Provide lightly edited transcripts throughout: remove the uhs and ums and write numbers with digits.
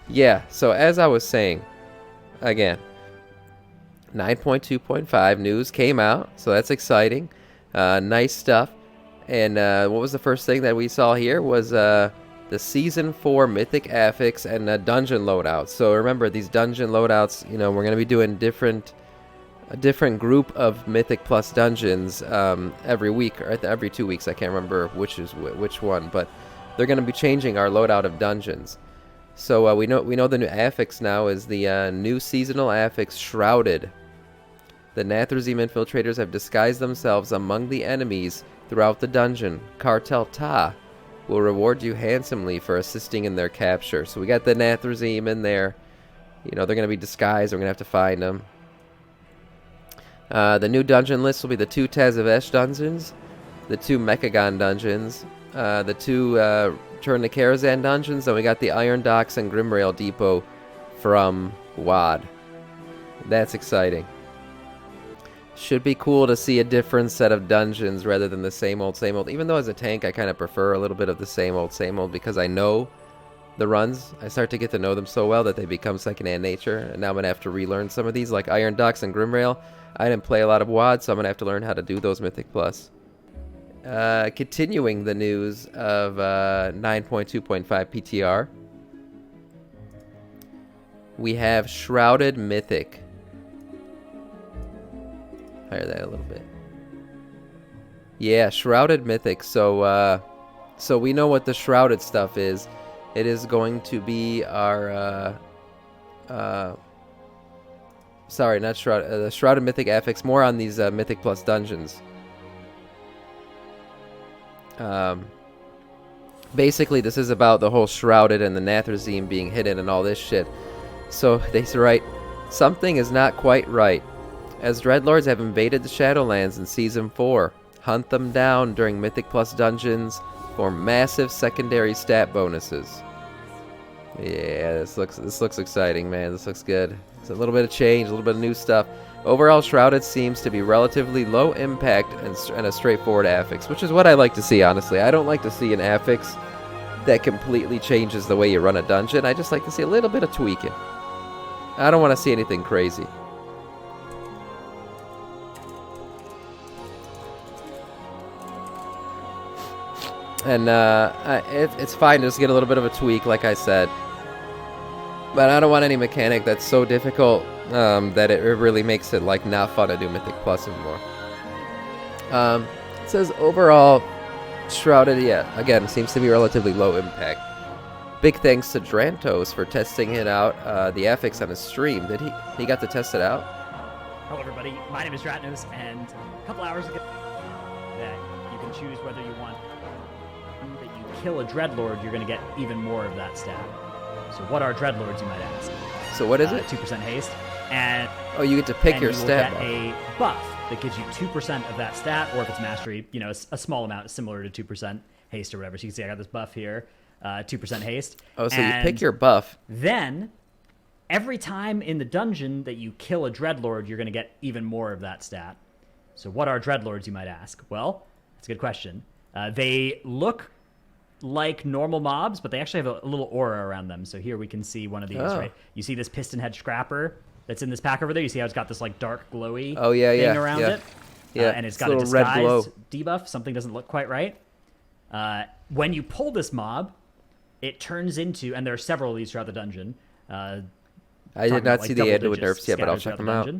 Yeah, so as I was saying, again, 9.2.5 news came out, so that's exciting. Nice stuff. And what was the first thing that we saw here was the Season 4 Mythic Affix and dungeon loadouts. So remember, these dungeon loadouts, we're going to be doing a different group of Mythic Plus dungeons every week, or every 2 weeks. I can't remember which one, but they're going to be changing our loadout of dungeons. So we know the new Affix now is the new seasonal Affix, Shrouded. The Nathrezim Infiltrators have disguised themselves among the enemies throughout the dungeon. Cartel Ta will reward you handsomely for assisting in their capture. So we got the Nathrezim in there. They're going to be disguised. We're going to have to find them. The new dungeon list will be the 2 Tazavesh dungeons, the 2 Mechagon dungeons, the 2 Turn to Karazhan dungeons, and we got the Iron Docks and Grimrail Depot from WoD. That's exciting. Should be cool to see a different set of dungeons rather than the same old, even though as a tank I kind of prefer a little bit of the same old, because I know the runs. I start to get to know them so well that they become secondhand nature, and now I'm going to have to relearn some of these, like Iron Docks and Grimrail. I didn't play a lot of WoD, so I'm going to have to learn how to do those Mythic Plus. Continuing the news of 9.2.5 PTR, we have Shrouded Mythic. Higher that a little bit. Yeah, Shrouded Mythic. So we know what the Shrouded stuff is. It is going to be our sorry, not Shrouded. The Shrouded Mythic Affix. More on these Mythic Plus dungeons. Basically, this is about the whole Shrouded and the Nathrezim being hidden and all this shit. So they write, something is not quite right. As Dreadlords have invaded the Shadowlands in Season 4, hunt them down during Mythic Plus dungeons for massive secondary stat bonuses. Yeah, this looks exciting, man. This looks good. It's a little bit of change, a little bit of new stuff. Overall, Shrouded seems to be relatively low impact and a straightforward affix, which is what I like to see, honestly. I don't like to see an affix that completely changes the way you run a dungeon. I just like to see a little bit of tweaking. I don't want to see anything crazy. And it's fine to just get a little bit of a tweak, like I said. But I don't want any mechanic that's so difficult that it really makes it like not fun to do Mythic Plus anymore. It says overall, Shrouded, yeah, again, seems to be relatively low impact. Big thanks to Dratnos for testing it out, the Affix on his stream. Did he got to test it out? Hello everybody, my name is Dratnos, and a couple hours ago that you can choose whether you want that you kill a Dreadlord, you're going to get even more of that stat. So what are Dreadlords, you might ask? So what is it? 2% haste. And oh, you get to pick your stat buff. A buff that gives you 2% of that stat, or if it's mastery, a small amount similar to 2% haste or whatever. So you can see I got this buff here, 2% haste. Oh, so you pick your buff. Then, every time in the dungeon that you kill a Dreadlord, you're going to get even more of that stat. So what are Dreadlords, you might ask? Well, that's a good question. They look like normal mobs, but they actually have a little aura around them. So here we can see one of these, right? You see this piston head scrapper that's in this pack over there? You see how it's got this like dark glowy thing around it? Yeah, and it's got a disguised debuff. Something doesn't look quite right. When you pull this mob, it turns into, and there are several of these throughout the dungeon. I did not see the annual nerfs yet, but I'll check them out.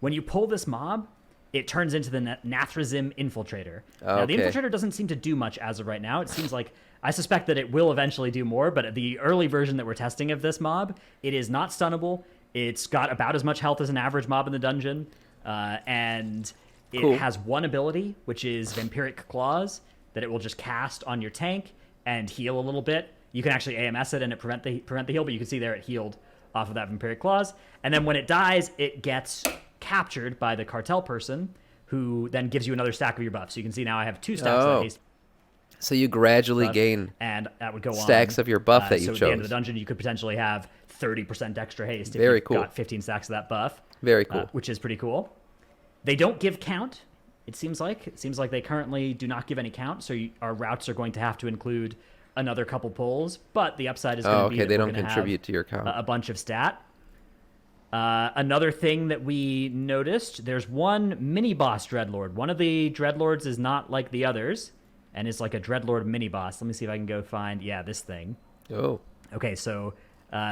When you pull this mob, it turns into the Nathrezim Infiltrator. Now, the Infiltrator doesn't seem to do much as of right now. It seems like, I suspect that it will eventually do more, but the early version that we're testing of this mob, it is not stunnable. It's got about as much health as an average mob in the dungeon, and it has one ability, which is Vampiric Claws, that it will just cast on your tank and heal a little bit. You can actually AMS it and it prevent the heal, but you can see there it healed off of that Vampiric Claws. And then when it dies, it gets captured by the cartel person, who then gives you another stack of your buff. So you can see now I have 2 stacks of haste. So you gradually gain and that would go stacks of your buff that you chose. So at the end of the dungeon, you could potentially have 30% extra haste if you got 15 stacks of that buff. Very cool. Which is pretty cool. They don't give count, it seems like. It seems like they currently do not give any count, so our routes are going to have to include another couple pulls, but the upside is going to be that they we're don't gonna contribute have to your count. a bunch of stat. Another thing that we noticed, there's one mini boss Dreadlord. One of the Dreadlords is not like the others, and it's like a Dreadlord mini boss. Let me see if I can go find, this thing. Oh. Okay, so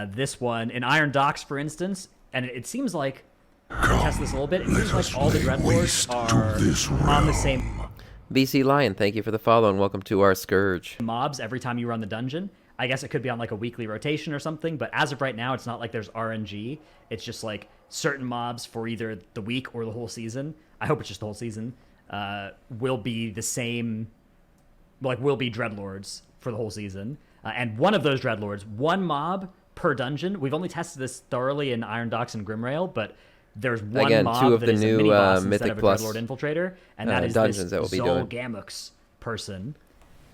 this one, in Iron Docks, for instance, and it seems like, test this a little bit, it seems like all the Dreadlords are on the same BC Lion, thank you for the follow, and welcome to our Scourge. mobs every time you run the dungeon. I guess it could be on like a weekly rotation or something, but as of right now, it's not like there's RNG. It's just like certain mobs for either the week or the whole season. I hope it's just the whole season. Will be the same, will be Dreadlords for the whole season. And one of those Dreadlords, one mob per dungeon. We've only tested this thoroughly in Iron Docks and Grimrail, but there's one mob two of that the is new a mini boss Mythic instead of a Plus Dreadlord Infiltrator, and that is dungeons this that we'll be doing. Zul'gamux person.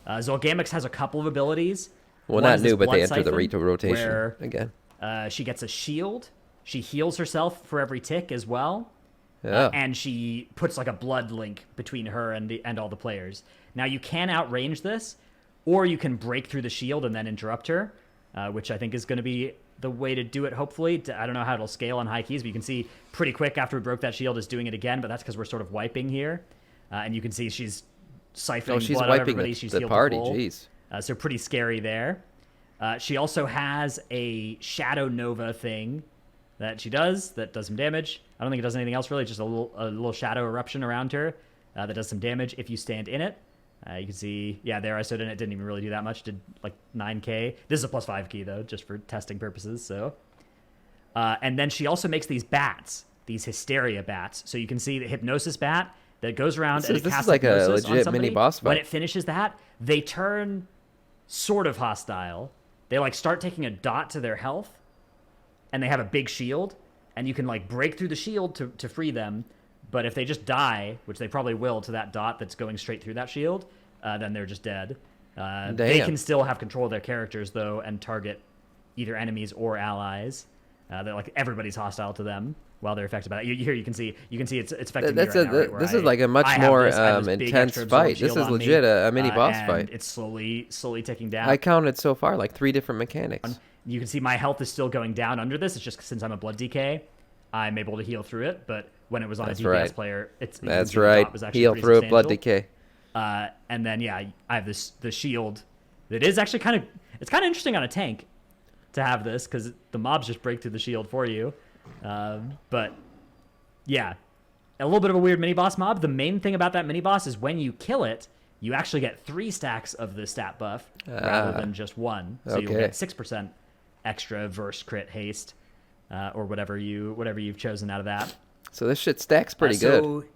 Zul'gamux has a couple of abilities. Well, One not is this new, but they Blood enter the Siphon, rotation where, again. She gets a shield. She heals herself for every tick as well. Yeah. And she puts like a blood link between her and all the players. Now you can outrange this, or you can break through the shield and then interrupt her, which I think is going to be the way to do it, hopefully. I don't know how it'll scale on high keys, but you can see pretty quick after we broke that shield is doing it again, but that's because we're sort of wiping here. And you can see she's siphoning she's blood out of wiping everybody. She's the healed party, to full. jeez. So pretty scary there. She also has a Shadow Nova thing that she does that does some damage. I don't think it does anything else really, just a little shadow eruption around her that does some damage if you stand in it. You can see, there I stood in it, didn't even really do that much, did like 9k. This is a plus 5 key though, just for testing purposes. So, and then she also makes these bats, these Hysteria Bats. So you can see the Hypnosis Bat that goes around and it casts this is like a hypnosis on legit somebody. mini boss fight. When it finishes that, they turn sort of hostile. They like start taking a dot to their health, and they have a big shield, and you can like break through the shield to free them. But if they just die, which they probably will, to that dot that's going straight through that shield, then they're just dead. They can still have control of their characters though, and target either enemies or allies. They're like everybody's hostile to them while they're affected by that. Here you can see it's affecting me right now. Right, this is like a much more intense fight. This is legit a mini boss fight. It's slowly ticking down. I counted so far like 3 different mechanics. You can see my health is still going down under this. It's just since I'm a blood DK, I'm able to heal through it. But when it was on a DPS player, that's right. Heal through it, blood decay. And then I have the shield that is actually kind of interesting on a tank to have this because the mobs just break through the shield for you. But a little bit of a weird mini boss mob. The main thing about that mini boss is when you kill it, you actually get 3 stacks of the stat buff rather than just 1. So you'll get 6% extra verse crit haste, or whatever you've chosen out of that. So this shit stacks pretty good.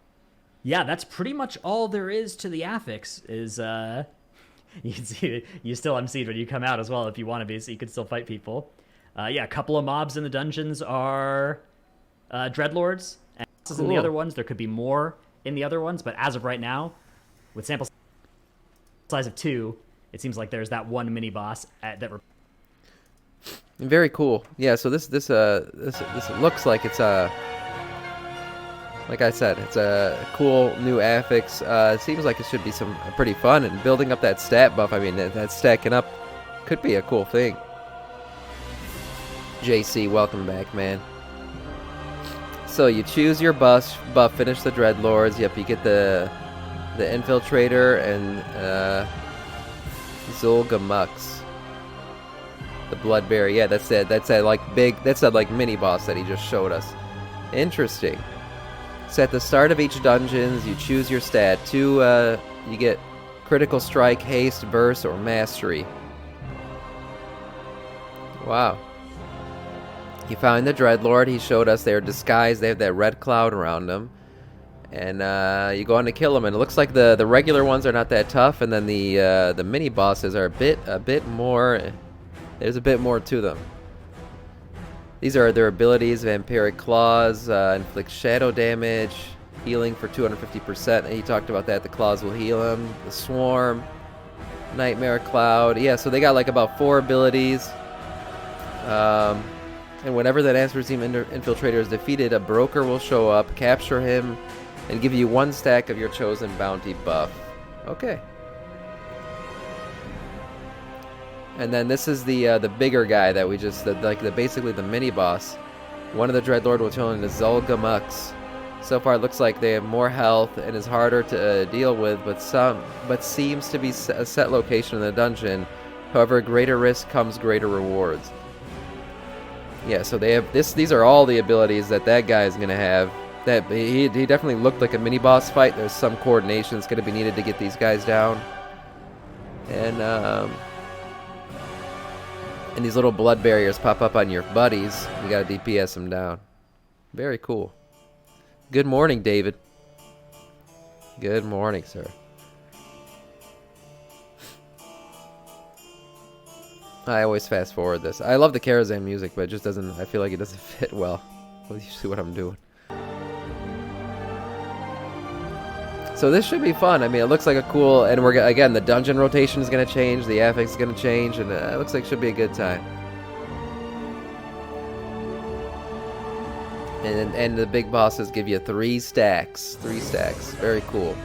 Yeah, that's pretty much all there is to the Affix. Is you can see you still MC'd when you come out as well if you want to be, so you can still fight people. A couple of mobs in the dungeons are Dreadlords, and in the other ones there could be more in the other ones, but as of right now, with sample size of 2, it seems like there's that one mini boss Very cool. Yeah, so this looks like it's like I said, it's a cool new Affix. It seems like it should be some pretty fun, and building up that stat buff. I mean, that stacking up could be a cool thing. JC, welcome back, man. So you choose your buff, finish the Dreadlords. Yep, you get the Infiltrator and Zul'gamux, the Bloodberry. Yeah, that's that like mini boss that he just showed us. Interesting. So at the start of each dungeons, you choose your stat. You get critical strike, haste, verse, or mastery. Wow. You find the Dreadlord. He showed us they're disguised. They have that red cloud around them. And you go on to kill them. And it looks like the regular ones are not that tough. And then the mini bosses are a bit more. There's a bit more to them. These are their abilities: Vampiric Claws, inflict shadow damage, healing for 250%. And he talked about that. The claws will heal him. The Swarm, Nightmare Cloud. Yeah, so they got like about 4 abilities. And whenever that Nathrezim Infiltrator is defeated, a broker will show up, capture him, and give you 1 stack of your chosen bounty buff. Okay. And then this is the bigger guy that we just basically the mini boss. One of the Dreadlord will turn into Zul'gamux. So far, it looks like they have more health and is harder to deal with, but seems to be a set location in the dungeon. However, greater risk comes greater rewards. Yeah, so they have this. These are all the abilities that guy is gonna have. That he definitely looked like a mini boss fight. There's some coordination that's gonna be needed to get these guys down. And these little blood barriers pop up on your buddies. You gotta DPS them down. Very cool. Good morning, David. Good morning, sir. I always fast forward this. I love the Karazhan music, but it just doesn't. I feel like it doesn't fit well with usually what I'm doing. So this should be fun. I mean, it looks like a cool, and again, the dungeon rotation is going to change, the affix is going to change, and it looks like it should be a good time. And the big bosses give you 3 stacks. 3 stacks. Very cool.